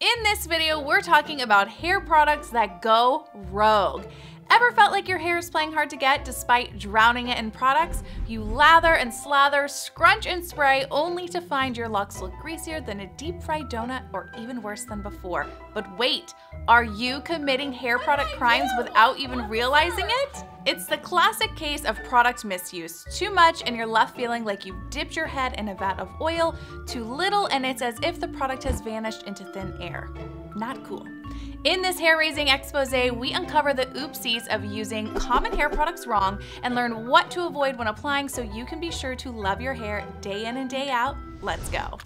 In this video, we're talking about hair products that go rogue. Ever felt like your hair is playing hard to get despite drowning it in products? You lather and slather, scrunch and spray, only to find your locks look greasier than a deep-fried donut or even worse than before. But wait, are you committing hair product crimes without even realizing it? It's the classic case of product misuse. Too much and you're left feeling like you dipped your head in a vat of oil, too little and it's as if the product has vanished into thin air. Not cool. In this hair-raising expose, we uncover the oopsies of using common hair products wrong and learn what to avoid when applying so you can be sure to love your hair day in and day out. Let's go.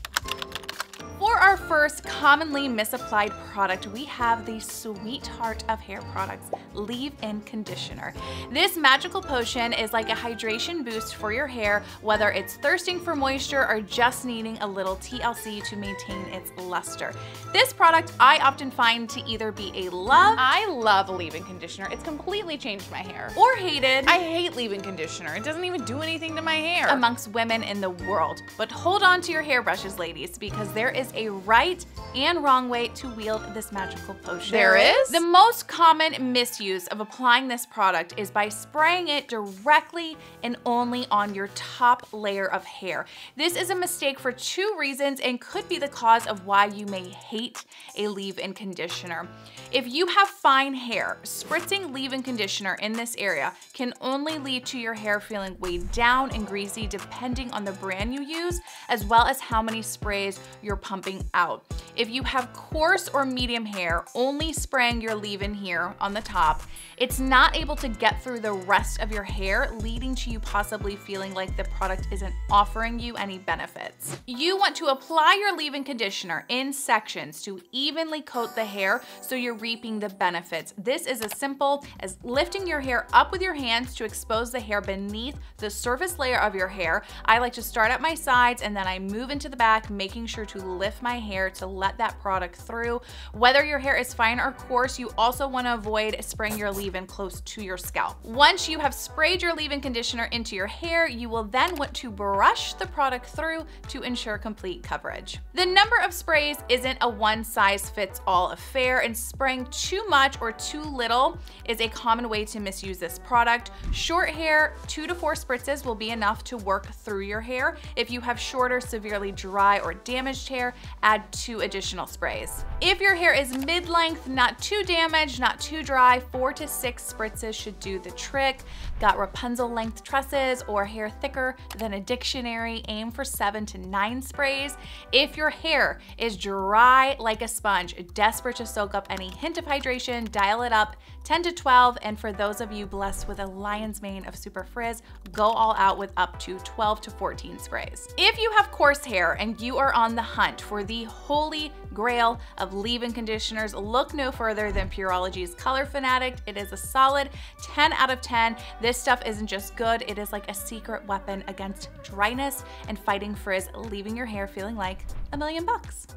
For our first commonly misapplied product, we have the sweetheart of hair products, leave-in conditioner. This magical potion is like a hydration boost for your hair, whether it's thirsting for moisture or just needing a little TLC to maintain its luster. This product I often find to either be a love, I love leave-in conditioner. It's completely changed my hair. or hated, I hate leave-in conditioner. It doesn't even do anything to my hair. amongst women in the world. But hold on to your hairbrushes, ladies, because there is a right and wrong way to wield this magical potion. There is? The most common misuse of applying this product is by spraying it directly and only on your top layer of hair. This is a mistake for two reasons and could be the cause of why you may hate a leave-in conditioner. If you have fine hair, spritzing leave-in conditioner in this area can only lead to your hair feeling weighed down and greasy depending on the brand you use, as well as how many sprays you're pumping out. If you have coarse or medium hair, only spraying your leave-in here on the top, it's not able to get through the rest of your hair, leading to you possibly feeling like the product isn't offering you any benefits. You want to apply your leave-in conditioner in sections to evenly coat the hair so you're reaping the benefits. This is as simple as lifting your hair up with your hands to expose the hair beneath the surface layer of your hair. I like to start at my sides and then I move into the back, making sure to lift my hair to let that product through. Whether your hair is fine or coarse, you also want to avoid spraying your leave-in close to your scalp. Once you have sprayed your leave-in conditioner into your hair, you will then want to brush the product through to ensure complete coverage. The number of sprays isn't a one-size-fits-all affair, and spraying too much or too little is a common way to misuse this product. Short hair, 2 to 4 spritzes will be enough to work through your hair. If you have shorter, severely dry or damaged hair, add 2 additional sprays. If your hair is mid-length, not too damaged, not too dry, 4 to 6 spritzes should do the trick. Got Rapunzel length tresses or hair thicker than a dictionary, aim for 7 to 9 sprays. If your hair is dry like a sponge, desperate to soak up any hint of hydration, dial it up 10 to 12, and for those of you blessed with a lion's mane of super frizz, go all out with up to 12 to 14 sprays. If you have coarse hair and you are on the hunt for the holy grail of leave-in conditioners, look no further than Pureology's Color Fanatic. It is a solid 10 out of 10. This stuff isn't just good, it is like a secret weapon against dryness and fighting frizz, leaving your hair feeling like $1,000,000.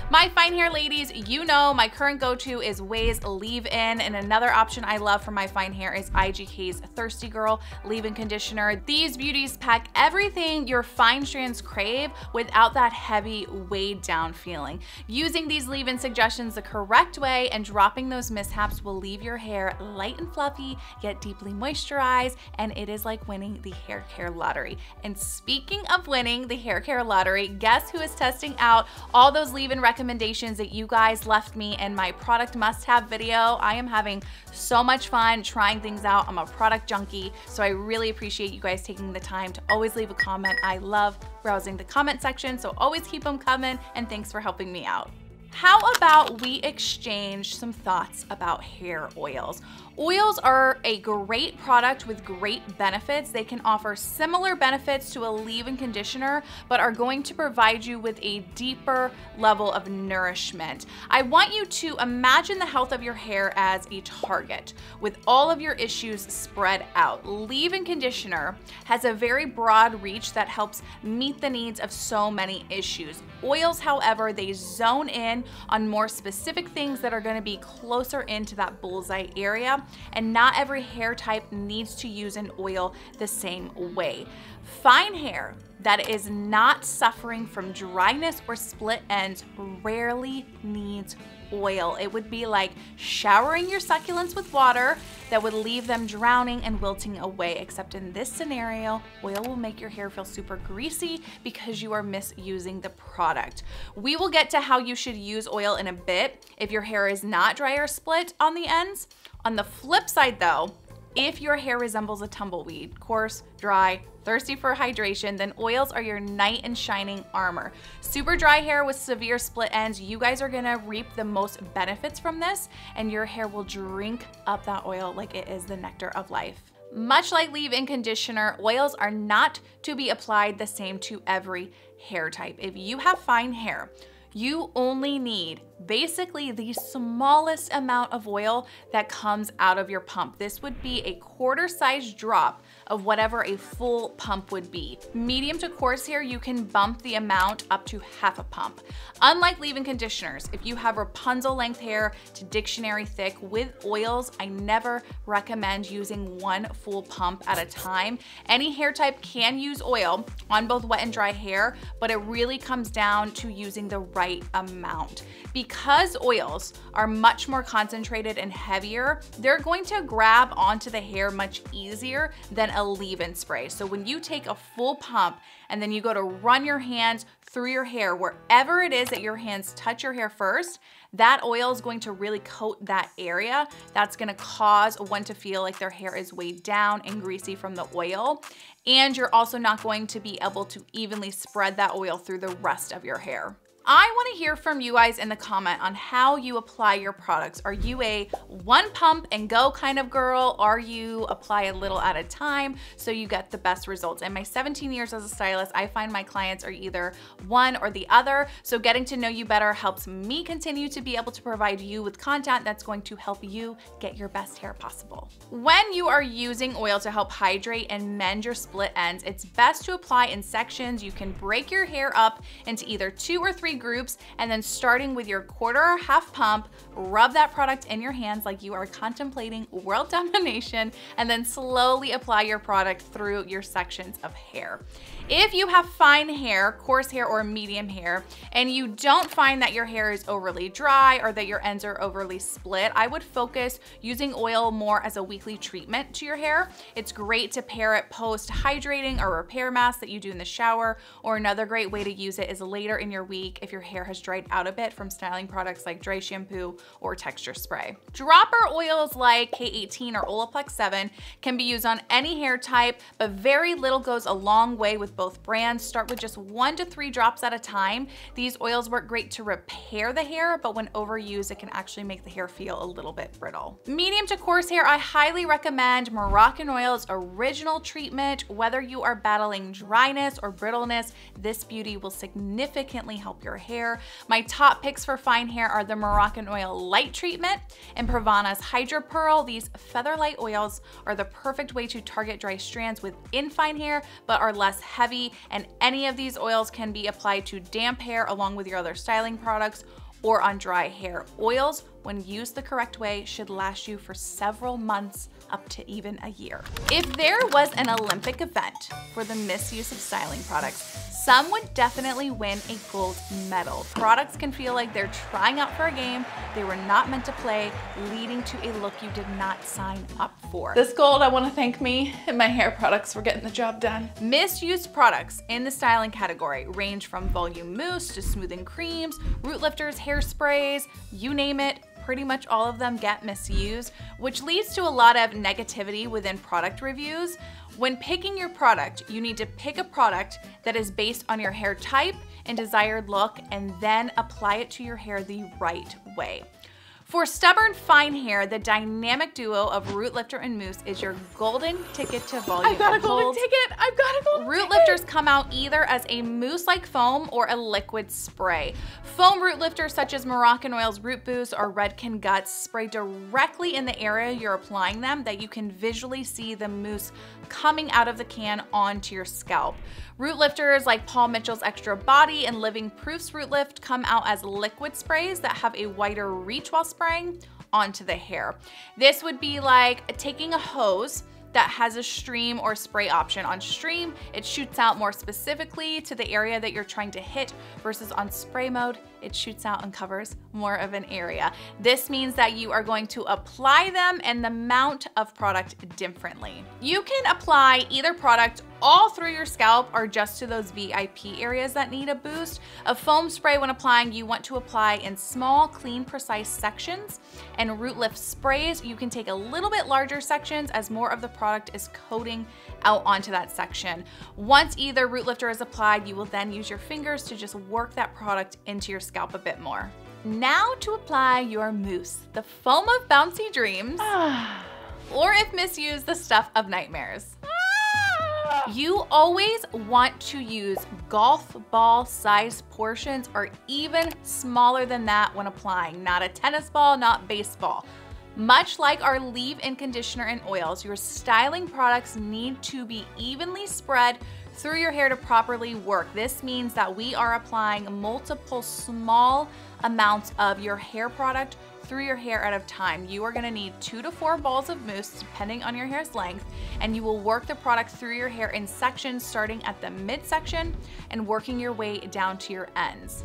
My fine hair ladies, you know my current go-to is Ouai's leave-in, and another option I love for my fine hair is IGK's Thirsty Girl leave-in conditioner. These beauties pack everything your fine strands crave without that heavy, weighed down feeling. Using these leave-in suggestions the correct way and dropping those mishaps will leave your hair light and fluffy, yet deeply moisturized, and it is like winning the hair care lottery. And speaking of winning the hair care lottery, guess who is testing out all those leave-in recommendations that you guys left me in my product must-have video? I am having so much fun trying things out. I'm a product junkie, so I really appreciate you guys taking the time to always leave a comment. I love browsing the comment section, so always keep them coming, and thanks for helping me out. How about we exchange some thoughts about hair oils? Oils are a great product with great benefits. They can offer similar benefits to a leave-in conditioner, but are going to provide you with a deeper level of nourishment. I want you to imagine the health of your hair as a target with all of your issues spread out. Leave-in conditioner has a very broad reach that helps meet the needs of so many issues. Oils, however, they zone in on more specific things that are going to be closer into that bullseye area, and not every hair type needs to use an oil the same way. Fine hair that is not suffering from dryness or split ends rarely needs oil. It would be like showering your succulents with water that would leave them drowning and wilting away, except in this scenario, oil will make your hair feel super greasy because you are misusing the product. We will get to how you should use oil in a bit if your hair is not dry or split on the ends. On the flip side though, if your hair resembles a tumbleweed, coarse, dry, thirsty for hydration, then oils are your knight in shining armor. Super dry hair with severe split ends, you guys are gonna reap the most benefits from this, and your hair will drink up that oil like it is the nectar of life. Much like leave-in conditioner, oils are not to be applied the same to every hair type. If you have fine hair, you only need basically the smallest amount of oil that comes out of your pump. This would be a quarter-sized drop of whatever a full pump would be. Medium to coarse hair, you can bump the amount up to half a pump. Unlike leave-in conditioners, if you have Rapunzel length hair to dictionary thick with oils, I never recommend using one full pump at a time. Any hair type can use oil on both wet and dry hair, but it really comes down to using the right amount. Because oils are much more concentrated and heavier, they're going to grab onto the hair much easier than a leave-in spray. So when you take a full pump and then you go to run your hands through your hair, wherever it is that your hands touch your hair first, that oil is going to really coat that area. That's gonna cause one to feel like their hair is weighed down and greasy from the oil. And you're also not going to be able to evenly spread that oil through the rest of your hair. I want to hear from you guys in the comment on how you apply your products. Are you a one pump and go kind of girl? Are you apply a little at a time so you get the best results? In my 17 years as a stylist, I find my clients are either one or the other. So getting to know you better helps me continue to be able to provide you with content that's going to help you get your best hair possible. When you are using oil to help hydrate and mend your split ends, it's best to apply in sections. You can break your hair up into either 2 or 3 groups, and then starting with your quarter or half pump, rub that product in your hands like you are contemplating world domination, and then slowly apply your product through your sections of hair. If you have fine hair, coarse hair, or medium hair, and you don't find that your hair is overly dry or that your ends are overly split, I would focus using oil more as a weekly treatment to your hair. It's great to pair it post-hydrating or repair mask that you do in the shower, or another great way to use it is later in your week if your hair has dried out a bit from styling products like dry shampoo or texture spray. Dropper oils like K18 or Olaplex 7 can be used on any hair type, but very little goes a long way with both brands. Start with just 1 to 3 drops at a time. These oils work great to repair the hair, but when overused, it can actually make the hair feel a little bit brittle. Medium to coarse hair, I highly recommend Moroccanoil's original treatment. Whether you are battling dryness or brittleness, this beauty will significantly help your hair. My top picks for fine hair are the Moroccanoil Light Treatment and Pravana's Hydra Pearl. These feather light oils are the perfect way to target dry strands within fine hair, but are less heavy, and any of these oils can be applied to damp hair along with your other styling products or on dry hair. Oils, when used the correct way, should last you for several months up to even a year. If there was an Olympic event for the misuse of styling products, some would definitely win a gold medal. Products can feel like they're trying out for a game they were not meant to play, leading to a look you did not sign up for. This gold, I want to thank me and my hair products for getting the job done. Misused products in the styling category range from volume mousse to smoothing creams, root lifters, hairsprays, you name it. Pretty much all of them get misused, which leads to a lot of negativity within product reviews. When picking your product, you need to pick a product that is based on your hair type and desired look, and then apply it to your hair the right way. For stubborn fine hair, the dynamic duo of root lifter and mousse is your golden ticket to volume. I've got a golden ticket. I've got a golden ticket. Root lifters come out either as a mousse-like foam or a liquid spray. Foam root lifters such as Moroccanoil's Root Boost or Redken Guts spray directly in the area you're applying them, that you can visually see the mousse coming out of the can onto your scalp. Root lifters like Paul Mitchell's Extra Body and Living Proof's Root Lift come out as liquid sprays that have a wider reach while spraying onto the hair. This would be like taking a hose that has a stream or spray option. On stream, it shoots out more specifically to the area that you're trying to hit, versus on spray mode, it shoots out and covers more of an area. This means that you are going to apply them and the amount of product differently. You can apply either product all through your scalp or just to those VIP areas that need a boost. A foam spray, when applying, you want to apply in small, clean, precise sections. And root lift sprays, you can take a little bit larger sections as more of the product is coating out onto that section. Once either root lifter is applied, you will then use your fingers to just work that product into your scalp a bit more. Now to apply your mousse, the foam of bouncy dreams, or if misused, the stuff of nightmares. You always want to use golf ball size portions or even smaller than that when applying. Not a tennis ball, not baseball. Much like our leave-in conditioner and oils, your styling products need to be evenly spread through your hair to properly work. This means that we are applying multiple small amounts of your hair product through your hair at a time. You are gonna need 2 to 4 balls of mousse depending on your hair's length, and you will work the product through your hair in sections starting at the midsection and working your way down to your ends.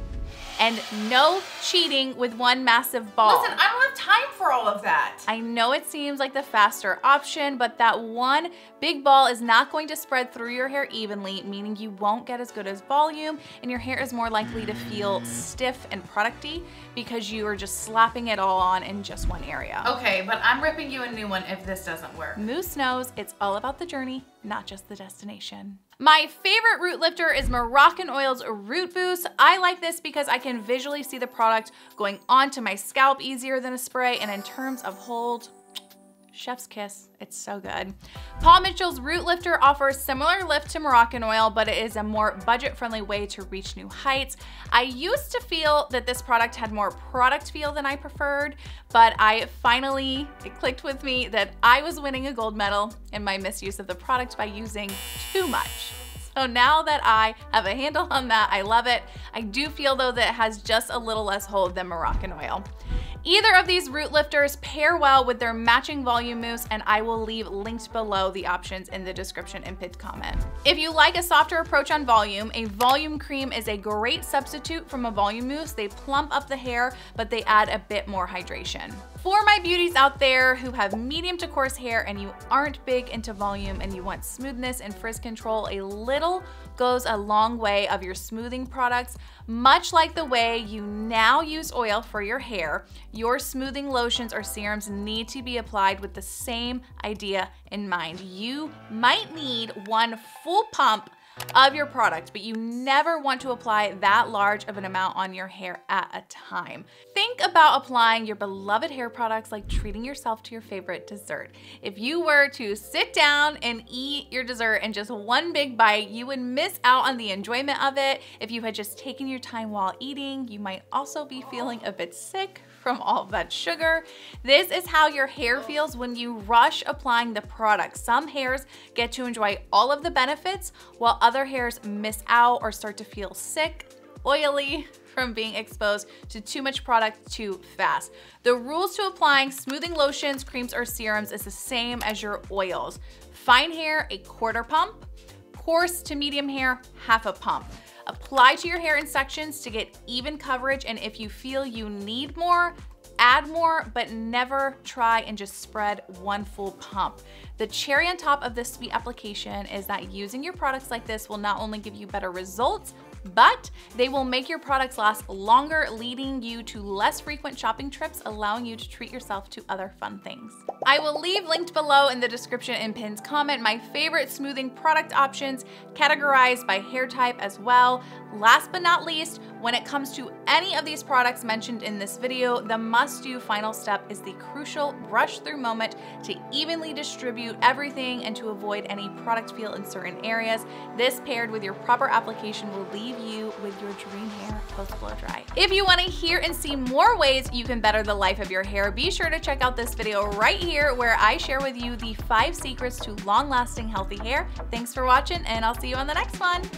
And no cheating with one massive ball. Listen, I don't have time for all of that. I know it seems like the faster option, but that one big ball is not going to spread through your hair evenly, meaning you won't get as good as volume, and your hair is more likely to feel stiff and producty because you are just slapping it all on in just one area. Okay, but I'm ripping you a new one if this doesn't work. Mousse knows it's all about the journey, not just the destination. My favorite root lifter is Moroccan Oil's Root Boost. I like this because I can visually see the product going onto my scalp easier than a spray, and in terms of hold, chef's kiss, it's so good. Paul Mitchell's Root Lifter offers similar lift to Moroccan Oil, but it is a more budget-friendly way to reach new heights. I used to feel that this product had more product feel than I preferred, but it clicked with me that I was winning a gold medal in my misuse of the product by using too much. So now that I have a handle on that, I love it. I do feel though that it has just a little less hold than Moroccan Oil. Either of these root lifters pair well with their matching volume mousse, and I will leave linked below the options in the description and pinned comment. If you like a softer approach on volume, a volume cream is a great substitute from a volume mousse. They plump up the hair, but they add a bit more hydration. For my beauties out there who have medium to coarse hair and you aren't big into volume and you want smoothness and frizz control, a little goes a long way of your smoothing products. Much like the way you now use oil for your hair, your smoothing lotions or serums need to be applied with the same idea in mind. You might need one full pump of your product, but you never want to apply that large of an amount on your hair at a time. Think about applying your beloved hair products like treating yourself to your favorite dessert. If you were to sit down and eat your dessert in just one big bite, you would miss out on the enjoyment of it. If you had just taken your time while eating, you might also be feeling a bit sick from all of that sugar. This is how your hair feels when you rush applying the product. Some hairs get to enjoy all of the benefits, while other hairs miss out or start to feel sick, oily from being exposed to too much product too fast. The rules to applying smoothing lotions, creams, or serums is the same as your oils. Fine hair, a 1/4 pump. Coarse to medium hair, 1/2 pump. Apply to your hair in sections to get even coverage, and if you feel you need more, add more, but never try and just spread one full pump. The cherry on top of this sweet application is that using your products like this will not only give you better results, but they will make your products last longer, leading you to less frequent shopping trips, allowing you to treat yourself to other fun things. I will leave linked below in the description and pinned comment my favorite smoothing product options categorized by hair type as well. Last but not least, when it comes to any of these products mentioned in this video, the must-do final step is the crucial brush through moment to evenly distribute everything and to avoid any product feel in certain areas. This paired with your proper application will leave you with your dream hair post blow dry. If you want to hear and see more ways you can better the life of your hair, be sure to check out this video right here where I share with you the 5 secrets to long-lasting healthy hair. Thanks for watching, and I'll see you on the next one.